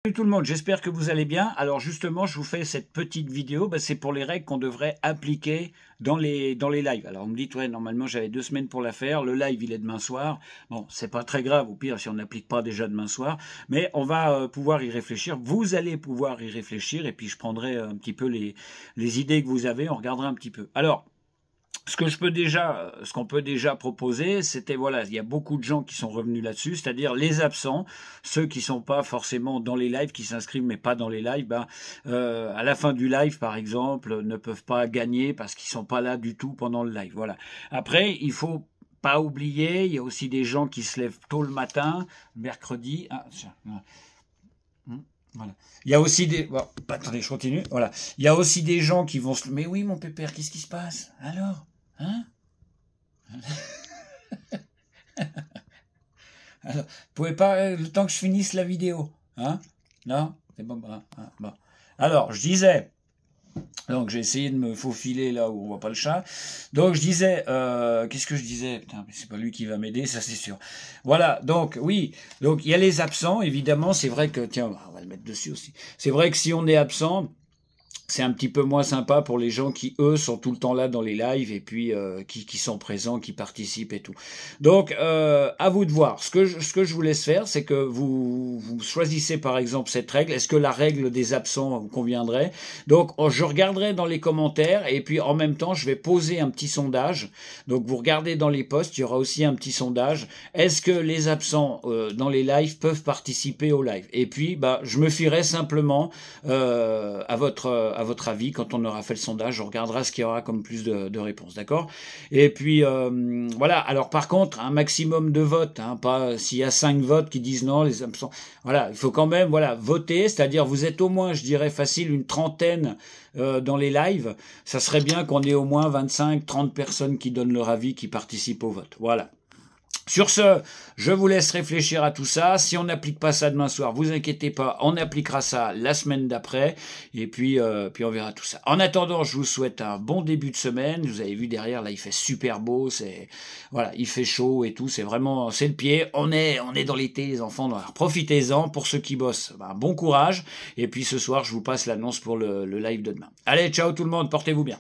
Salut tout le monde, j'espère que vous allez bien. Alors justement, je vous fais cette petite vidéo, c'est pour les règles qu'on devrait appliquer dans les lives. Alors on me dit, ouais, normalement j'avais 2 semaines pour la faire, le live il est demain soir. Bon, c'est pas très grave, au pire si on n'applique pas déjà demain soir, mais on va pouvoir y réfléchir. Vous allez pouvoir y réfléchir et puis je prendrai un petit peu les idées que vous avez, on regardera un petit peu. Alors, ce qu'on peut déjà proposer, c'était, voilà, il y a beaucoup de gens qui sont revenus là-dessus, c'est-à-dire les absents, ceux qui sont pas forcément dans les lives, qui s'inscrivent mais pas dans les lives, à la fin du live, par exemple, ne peuvent pas gagner parce qu'ils sont pas là du tout pendant le live. Voilà. Après, il faut pas oublier, il y a aussi des gens qui se lèvent tôt le matin, mercredi. Ah, tiens, voilà. Il y a aussi des... Bon, attendez, je continue. Voilà. Il y a aussi des gens qui vont se... Mais oui, mon pépère, qu'est-ce qui se passe? Alors? Hein? Alors, vous pouvez pas... le temps que je finisse la vidéo. Hein? Non? C'est bon, bon. Alors, je disais... Donc j'ai essayé de me faufiler là où on voit pas le chat. Donc je disais, qu'est-ce que je disais? Putain, mais c'est pas lui qui va m'aider, ça c'est sûr. Voilà, donc oui, donc il y a les absents, évidemment, c'est vrai que, tiens, on va le mettre dessus aussi. C'est vrai que si on est absent, c'est un petit peu moins sympa pour les gens qui, eux, sont tout le temps là dans les lives et puis qui sont présents, qui participent et tout. Donc, à vous de voir. Ce que je vous laisse faire, c'est que vous choisissez par exemple cette règle. Est-ce que la règle des absents vous conviendrait? Donc, je regarderai dans les commentaires et puis en même temps, je vais poser un petit sondage. Donc, vous regardez dans les posts, il y aura aussi un petit sondage. Est-ce que les absents dans les lives peuvent participer au live? Et puis, je me fierai simplement à votre avis, quand on aura fait le sondage, on regardera ce qu'il y aura comme plus de réponses, d'accord? Et puis, voilà, alors par contre, un maximum de votes, hein, pas s'il y a 5 votes qui disent non, les absents, voilà, il faut quand même, voilà, voter, c'est-à-dire vous êtes au moins, je dirais facile, une trentaine dans les lives, ça serait bien qu'on ait au moins 25-30 personnes qui donnent leur avis, qui participent au vote, voilà. Sur ce, je vous laisse réfléchir à tout ça. Si on n'applique pas ça demain soir, vous inquiétez pas, on appliquera ça la semaine d'après. Et puis on verra tout ça. En attendant, je vous souhaite un bon début de semaine. Vous avez vu derrière, là, il fait super beau. Voilà, il fait chaud et tout. C'est vraiment, c'est le pied. On est dans l'été, les enfants. Alors, profitez-en. Pour ceux qui bossent, bon courage. Et puis ce soir, je vous passe l'annonce pour le live de demain. Allez, ciao tout le monde. Portez-vous bien.